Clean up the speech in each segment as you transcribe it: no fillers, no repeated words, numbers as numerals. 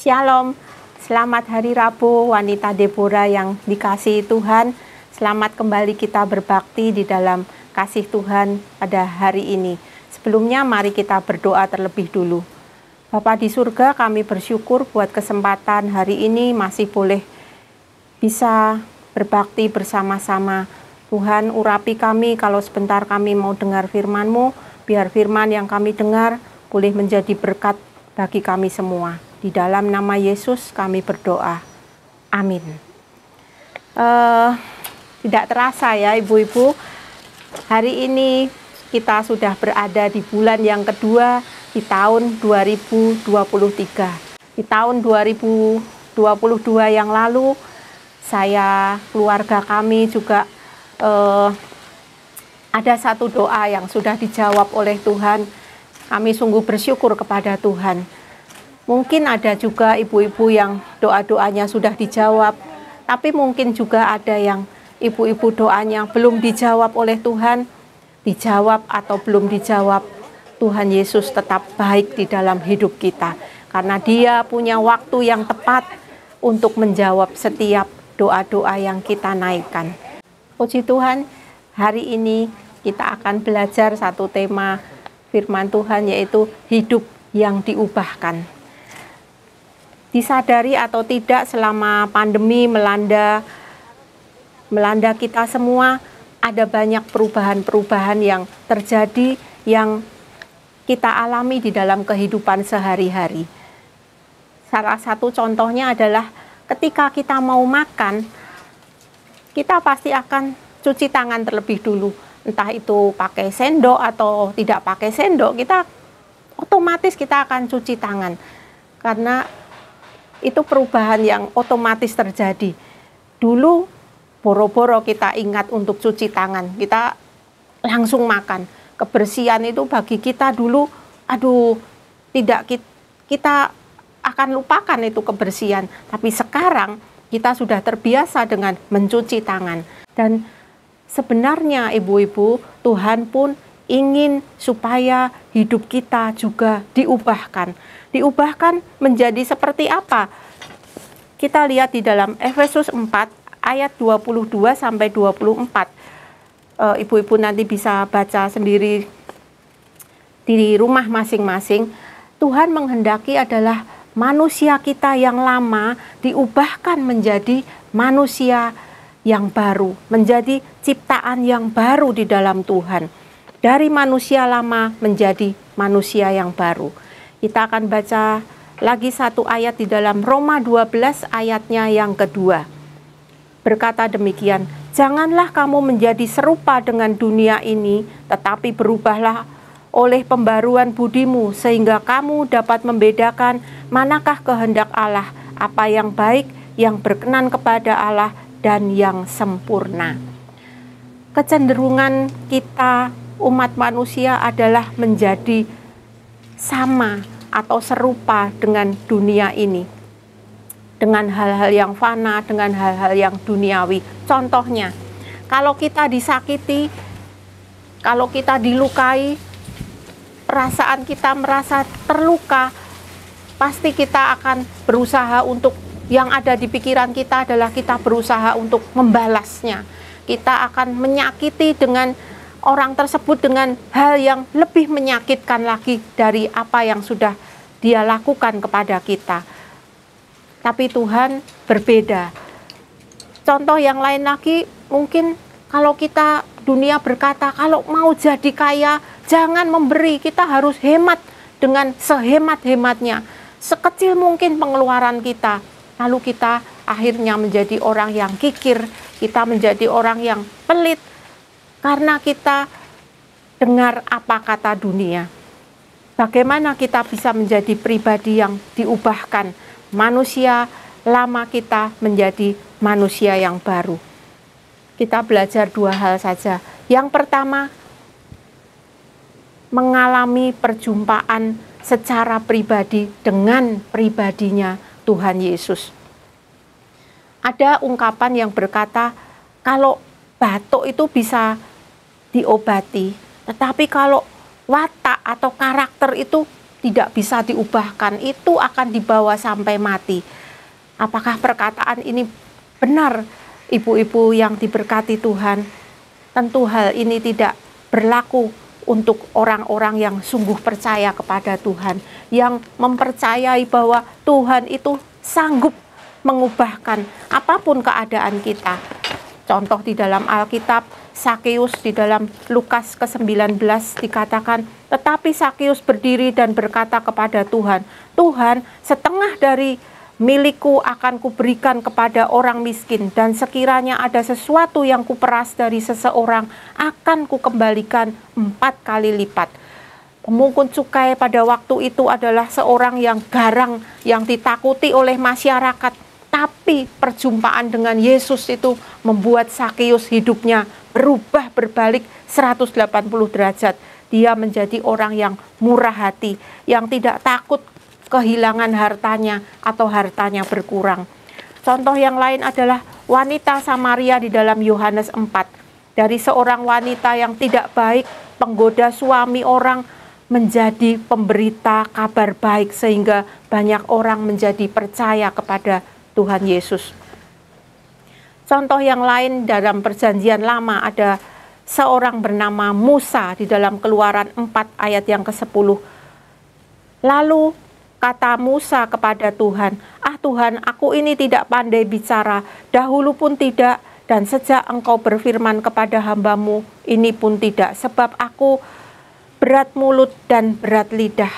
Shalom, selamat hari Rabu wanita Deborah yang dikasihi Tuhan. Selamat kembali kita berbakti di dalam kasih Tuhan pada hari ini. Sebelumnya mari kita berdoa terlebih dulu. Bapa di surga, kami bersyukur buat kesempatan hari ini masih boleh bisa berbakti bersama-sama. Tuhan, urapi kami kalau sebentar kami mau dengar firman-Mu, biar firman yang kami dengar boleh menjadi berkat bagi kami semua. Di dalam nama Yesus kami berdoa. Amin. Tidak terasa ya ibu-ibu, hari ini kita sudah berada di bulan yang kedua di tahun 2023. Di tahun 2022 yang lalu, saya, keluarga kami juga ada satu doa yang sudah dijawab oleh Tuhan. Kami sungguh bersyukur kepada Tuhan. Mungkin ada juga ibu-ibu yang doa-doanya sudah dijawab, tapi mungkin juga ada yang ibu-ibu doanya belum dijawab oleh Tuhan, dijawab atau belum dijawab. Tuhan Yesus tetap baik di dalam hidup kita, karena Dia punya waktu yang tepat untuk menjawab setiap doa-doa yang kita naikkan. Puji Tuhan, hari ini kita akan belajar satu tema firman Tuhan, yaitu hidup yang diubahkan. Disadari atau tidak, selama pandemi melanda kita semua, ada banyak perubahan-perubahan yang terjadi, yang kita alami di dalam kehidupan sehari-hari. Salah satu contohnya adalah ketika kita mau makan, kita pasti akan cuci tangan terlebih dulu. Entah itu pakai sendok atau tidak pakai sendok, kita otomatis kita akan cuci tangan. Karena itu perubahan yang otomatis terjadi. Dulu boro-boro kita ingat untuk cuci tangan, kita langsung makan. Kebersihan itu bagi kita dulu, tidak kita akan lupakan itu kebersihan. Tapi sekarang kita sudah terbiasa dengan mencuci tangan. Dan sebenarnya ibu-ibu, Tuhan pun ingin supaya hidup kita juga diubahkan. Diubahkan menjadi seperti apa? Kita lihat di dalam Efesus 4 ayat 22 sampai 24. Ibu-ibu nanti bisa baca sendiri di rumah masing-masing. Tuhan menghendaki adalah manusia kita yang lama diubahkan menjadi manusia yang baru, menjadi ciptaan yang baru di dalam Tuhan. Dari manusia lama menjadi manusia yang baru. Kita akan baca lagi satu ayat di dalam Roma 12 ayatnya yang kedua. Berkata demikian, janganlah kamu menjadi serupa dengan dunia ini, tetapi berubahlah oleh pembaruan budimu, sehingga kamu dapat membedakan manakah kehendak Allah, apa yang baik, yang berkenan kepada Allah, dan yang sempurna. Kecenderungan kita umat manusia adalah menjadi sama atau serupa dengan dunia ini, dengan hal-hal yang fana, dengan hal-hal yang duniawi. Contohnya, kalau kita disakiti, kalau kita dilukai, perasaan kita merasa terluka, pasti kita akan berusaha untuk, yang ada di pikiran kita adalah kita berusaha untuk membalasnya. Kita akan menyakiti dengan orang tersebut dengan hal yang lebih menyakitkan lagi dari apa yang sudah dia lakukan kepada kita. Tapi Tuhan berbeda. Contoh yang lain lagi, mungkin kalau kita, dunia berkata, kalau mau jadi kaya, jangan memberi, kita harus hemat dengan sehemat-hematnya. Sekecil mungkin pengeluaran kita. Lalu kita akhirnya menjadi orang yang kikir, kita menjadi orang yang pelit, karena kita dengar apa kata dunia. Bagaimana kita bisa menjadi pribadi yang diubahkan? Manusia lama kita menjadi manusia yang baru. Kita belajar dua hal saja. Yang pertama, mengalami perjumpaan secara pribadi dengan pribadinya Tuhan Yesus. Ada ungkapan yang berkata, kalau batuk itu bisa diobati, tetapi kalau watak atau karakter itu tidak bisa diubahkan, itu akan dibawa sampai mati. Apakah perkataan ini benar, ibu-ibu yang diberkati Tuhan? Tentu hal ini tidak berlaku untuk orang-orang yang sungguh percaya kepada Tuhan, yang mempercayai bahwa Tuhan itu sanggup mengubahkan apapun keadaan kita. Contoh di dalam Alkitab, Sakeus di dalam Lukas ke-19 dikatakan, tetapi Sakeus berdiri dan berkata kepada Tuhan, Tuhan, setengah dari milikku akan kuberikan kepada orang miskin, dan sekiranya ada sesuatu yang kuperas dari seseorang, akan kukembalikan 4 kali lipat. Pemungut cukai pada waktu itu adalah seorang yang garang, yang ditakuti oleh masyarakat. Tapi perjumpaan dengan Yesus itu membuat Sakeus hidupnya berubah berbalik 180 derajat. Dia menjadi orang yang murah hati, yang tidak takut kehilangan hartanya atau hartanya berkurang. Contoh yang lain adalah wanita Samaria di dalam Yohanes 4. Dari seorang wanita yang tidak baik, penggoda suami orang, menjadi pemberita kabar baik sehingga banyak orang menjadi percaya kepada Tuhan Yesus. Contoh yang lain dalam Perjanjian Lama ada seorang bernama Musa di dalam Keluaran 4 ayat yang ke-10. Lalu kata Musa kepada Tuhan, Tuhan, aku ini tidak pandai bicara, dahulu pun tidak, dan sejak engkau berfirman kepada hambamu, ini pun tidak, sebab aku berat mulut dan berat lidah.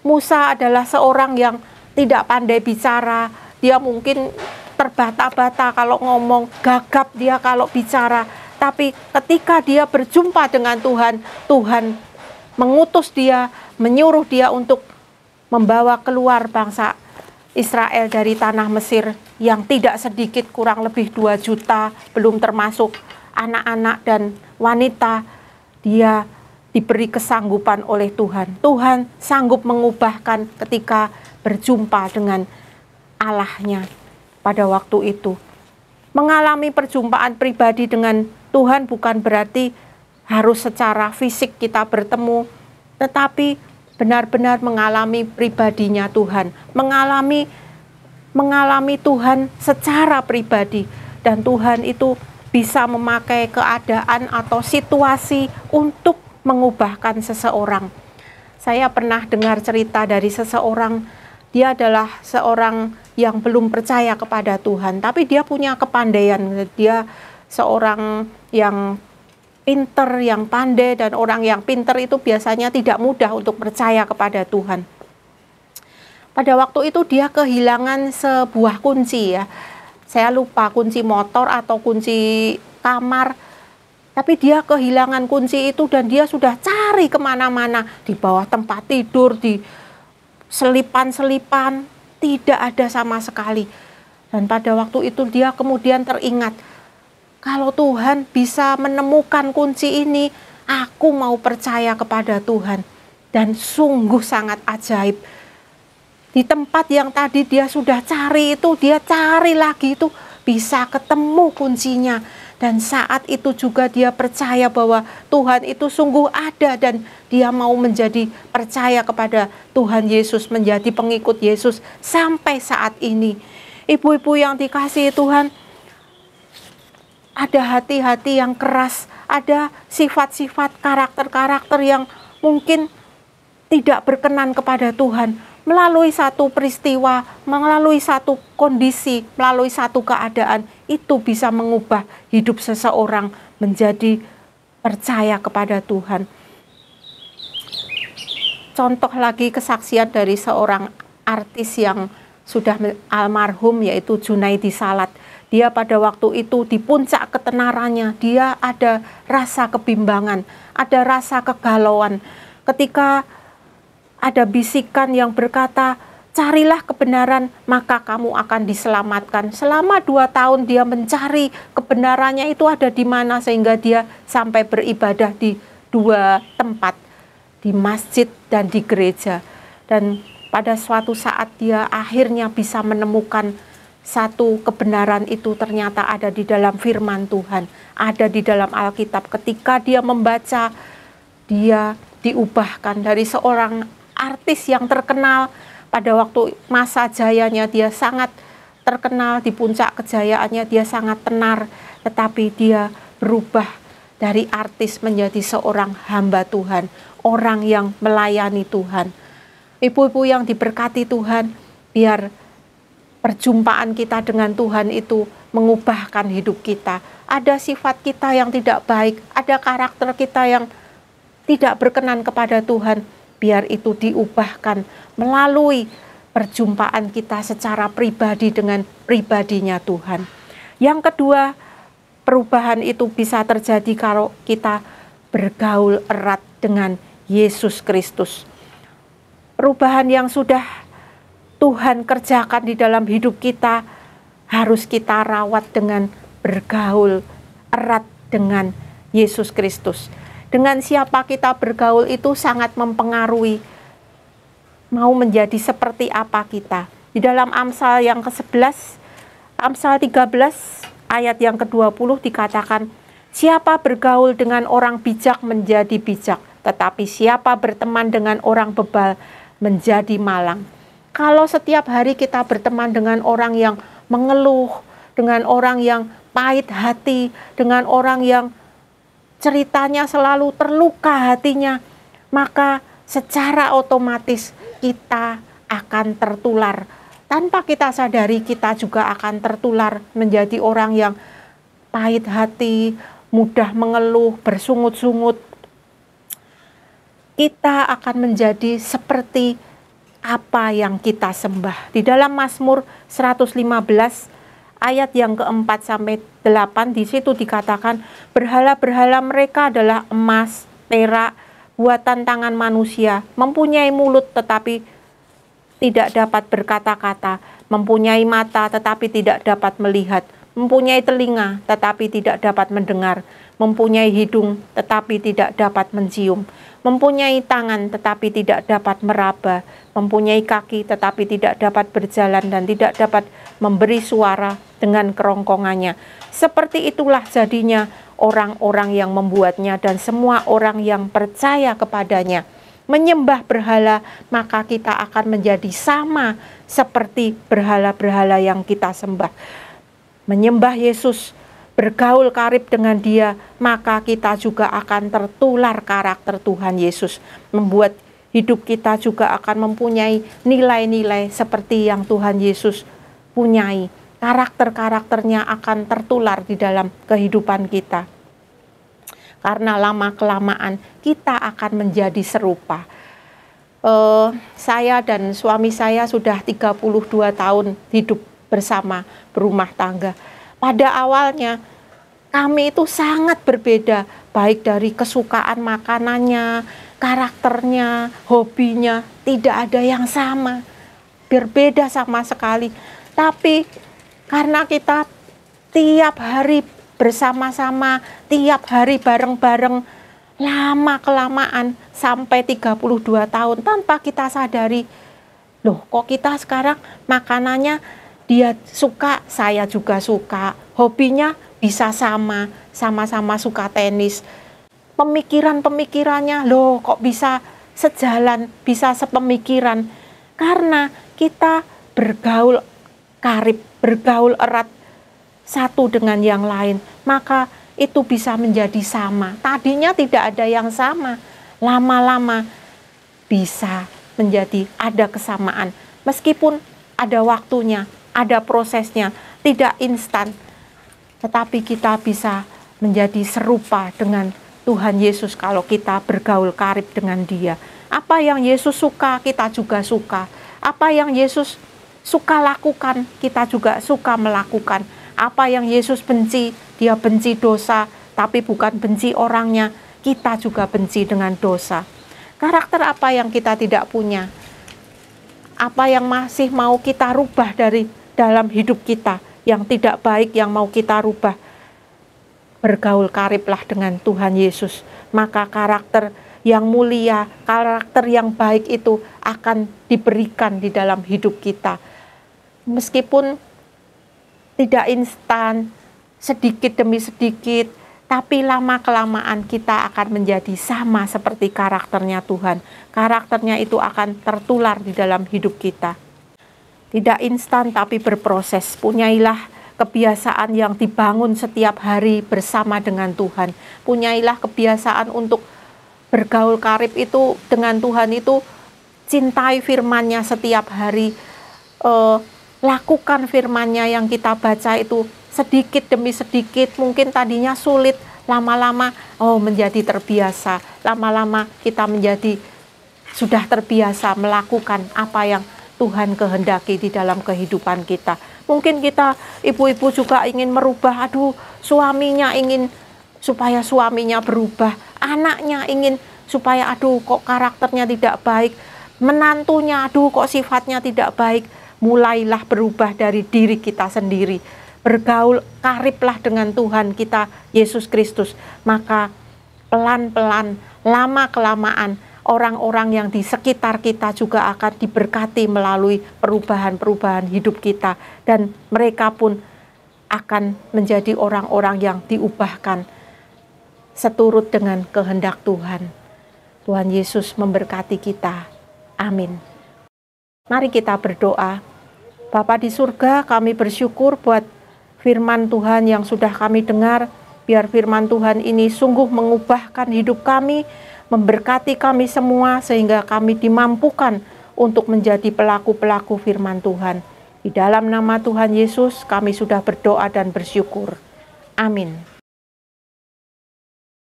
Musa adalah seorang yang tidak pandai bicara, dia mungkin terbata-bata kalau ngomong, gagap dia kalau bicara, tapi ketika dia berjumpa dengan Tuhan, Tuhan mengutus dia, menyuruh dia untuk membawa keluar bangsa Israel dari tanah Mesir yang tidak sedikit, kurang lebih 2 juta, belum termasuk anak-anak dan wanita. Dia diberi kesanggupan oleh Tuhan. Tuhan sanggup mengubahkan ketika berjumpa dengan Allahnya pada waktu itu. Mengalami perjumpaan pribadi dengan Tuhan bukan berarti harus secara fisik kita bertemu, tetapi benar-benar mengalami pribadinya Tuhan, mengalami Tuhan secara pribadi, dan Tuhan itu bisa memakai keadaan atau situasi untuk mengubahkan seseorang. Saya pernah dengar cerita dari seseorang, dia adalah seorang yang belum percaya kepada Tuhan, tapi dia punya kepandaian, dia seorang yang pinter, yang pandai, dan orang yang pinter itu biasanya tidak mudah untuk percaya kepada Tuhan. Pada waktu itu dia kehilangan sebuah kunci ya. Saya lupa kunci motor atau kunci kamar. Tapi dia kehilangan kunci itu dan dia sudah cari kemana-mana. Di bawah tempat tidur, di selipan-selipan, tidak ada sama sekali. Dan pada waktu itu dia kemudian teringat, kalau Tuhan bisa menemukan kunci ini, aku mau percaya kepada Tuhan. Dan sungguh sangat ajaib. Di tempat yang tadi dia sudah cari itu, dia cari lagi itu, bisa ketemu kuncinya. Dan saat itu juga dia percaya bahwa Tuhan itu sungguh ada dan dia mau menjadi percaya kepada Tuhan Yesus, menjadi pengikut Yesus sampai saat ini. Ibu-ibu yang dikasihi Tuhan, ada hati-hati yang keras, ada sifat-sifat karakter-karakter yang mungkin tidak berkenan kepada Tuhan. Melalui satu peristiwa, melalui satu kondisi, melalui satu keadaan, itu bisa mengubah hidup seseorang menjadi percaya kepada Tuhan. Contoh lagi kesaksian dari seorang artis yang sudah almarhum, yaitu Junaidi Salat. Dia pada waktu itu di puncak ketenarannya, dia ada rasa kebimbangan, ada rasa kegalauan. Ketika ada bisikan yang berkata, carilah kebenaran, maka kamu akan diselamatkan. Selama 2 tahun dia mencari kebenarannya itu ada di mana, sehingga dia sampai beribadah di 2 tempat, di masjid dan di gereja. Dan pada suatu saat dia akhirnya bisa menemukan satu kebenaran itu ternyata ada di dalam firman Tuhan, ada di dalam Alkitab. Ketika dia membaca, dia diubahkan dari seorang artis yang terkenal. Pada waktu masa jayanya dia sangat terkenal, di puncak kejayaannya dia sangat tenar, tetapi dia berubah dari artis menjadi seorang hamba Tuhan, orang yang melayani Tuhan. Ibu-ibu yang diberkati Tuhan, biar perjumpaan kita dengan Tuhan itu mengubahkan hidup kita. Ada sifat kita yang tidak baik, ada karakter kita yang tidak berkenan kepada Tuhan, biar itu diubahkan melalui perjumpaan kita secara pribadi dengan pribadinya Tuhan. Yang kedua, perubahan itu bisa terjadi kalau kita bergaul erat dengan Yesus Kristus. Perubahan yang sudah Tuhan kerjakan di dalam hidup kita harus kita rawat dengan bergaul erat dengan Yesus Kristus. Dengan siapa kita bergaul itu sangat mempengaruhi mau menjadi seperti apa kita. Di dalam Amsal yang ke-11, Amsal 13 ayat yang ke-20 dikatakan, siapa bergaul dengan orang bijak menjadi bijak, tetapi siapa berteman dengan orang bebal menjadi malang. Kalau setiap hari kita berteman dengan orang yang mengeluh, dengan orang yang pahit hati, dengan orang yang ceritanya selalu terluka hatinya, maka secara otomatis kita akan tertular. Tanpa kita sadari, kita juga akan tertular menjadi orang yang pahit hati, mudah mengeluh, bersungut-sungut. Kita akan menjadi seperti apa yang kita sembah. Di dalam Mazmur 115 ayat yang ke-4 sampai 8, di situ dikatakan, berhala-berhala mereka adalah emas, perak, buatan tangan manusia, mempunyai mulut tetapi tidak dapat berkata-kata, mempunyai mata tetapi tidak dapat melihat, mempunyai telinga tetapi tidak dapat mendengar, mempunyai hidung tetapi tidak dapat mencium, mempunyai tangan tetapi tidak dapat meraba, mempunyai kaki tetapi tidak dapat berjalan dan tidak dapat memberi suara dengan kerongkongannya. Seperti itulah jadinya orang-orang yang membuatnya dan semua orang yang percaya kepadanya. Menyembah berhala, maka kita akan menjadi sama seperti berhala-berhala yang kita sembah. Menyembah Yesus, bergaul karib dengan Dia, maka kita juga akan tertular karakter Tuhan Yesus. Membuat hidup kita juga akan mempunyai nilai-nilai seperti yang Tuhan Yesus punyai. Karakter-karakternya akan tertular di dalam kehidupan kita. Karena lama-kelamaan kita akan menjadi serupa. Saya dan suami saya sudah 32 tahun hidup bersama, berumah tangga. Pada awalnya kami itu sangat berbeda, baik dari kesukaan makanannya, karakternya, hobinya, tidak ada yang sama. Berbeda sama sekali. Tapi karena kita tiap hari bersama-sama, tiap hari bareng-bareng, lama-kelamaan sampai 32 tahun tanpa kita sadari, loh kok kita sekarang makanannya dia suka, saya juga suka, hobinya bisa sama-sama suka tenis, pemikiran-pemikirannya loh kok bisa sejalan, bisa sepemikiran, karena kita bergaul karib, bergaul erat satu dengan yang lain, maka itu bisa menjadi sama. Tadinya tidak ada yang sama, lama-lama bisa menjadi ada kesamaan. Meskipun ada waktunya, ada prosesnya, tidak instan, tetapi kita bisa menjadi serupa dengan Tuhan Yesus kalau kita bergaul karib dengan Dia. Apa yang Yesus suka, kita juga suka. Apa yang Yesus suka lakukan, kita juga suka melakukan. Apa yang Yesus benci, Dia benci dosa, tapi bukan benci orangnya, kita juga benci dengan dosa. Karakter apa yang kita tidak punya? Apa yang masih mau kita rubah dari dalam hidup kita, yang tidak baik yang mau kita rubah? Bergaul kariblah dengan Tuhan Yesus, maka karakter yang mulia, karakter yang baik itu akan diberikan di dalam hidup kita. Meskipun tidak instan, sedikit demi sedikit, Tapi lama-kelamaan kita akan menjadi sama seperti karakternya Tuhan. Karakternya itu akan tertular di dalam hidup kita. Tidak instan tapi berproses. Punyailah kebiasaan yang dibangun setiap hari bersama dengan Tuhan. Punyailah kebiasaan untuk bergaul karib itu dengan Tuhan itu, cintai firman-Nya setiap hari. Lakukan firman-Nya yang kita baca itu sedikit demi sedikit. Mungkin tadinya sulit, lama-lama menjadi terbiasa. Lama-lama kita menjadi sudah terbiasa melakukan apa yang Tuhan kehendaki di dalam kehidupan kita. Mungkin kita ibu-ibu juga ingin merubah, suaminya ingin supaya suaminya berubah, anaknya ingin supaya kok karakternya tidak baik, menantunya kok sifatnya tidak baik. Mulailah berubah dari diri kita sendiri. Bergaul kariblah dengan Tuhan kita Yesus Kristus, maka pelan-pelan, lama-kelamaan orang-orang yang di sekitar kita juga akan diberkati melalui perubahan-perubahan hidup kita, dan mereka pun akan menjadi orang-orang yang diubahkan seturut dengan kehendak Tuhan. Tuhan Yesus memberkati kita. Amin. Mari kita berdoa. Bapa di surga, kami bersyukur buat firman Tuhan yang sudah kami dengar. Biar firman Tuhan ini sungguh mengubahkan hidup kami, memberkati kami semua, sehingga kami dimampukan untuk menjadi pelaku-pelaku firman Tuhan. Di dalam nama Tuhan Yesus kami sudah berdoa dan bersyukur. Amin.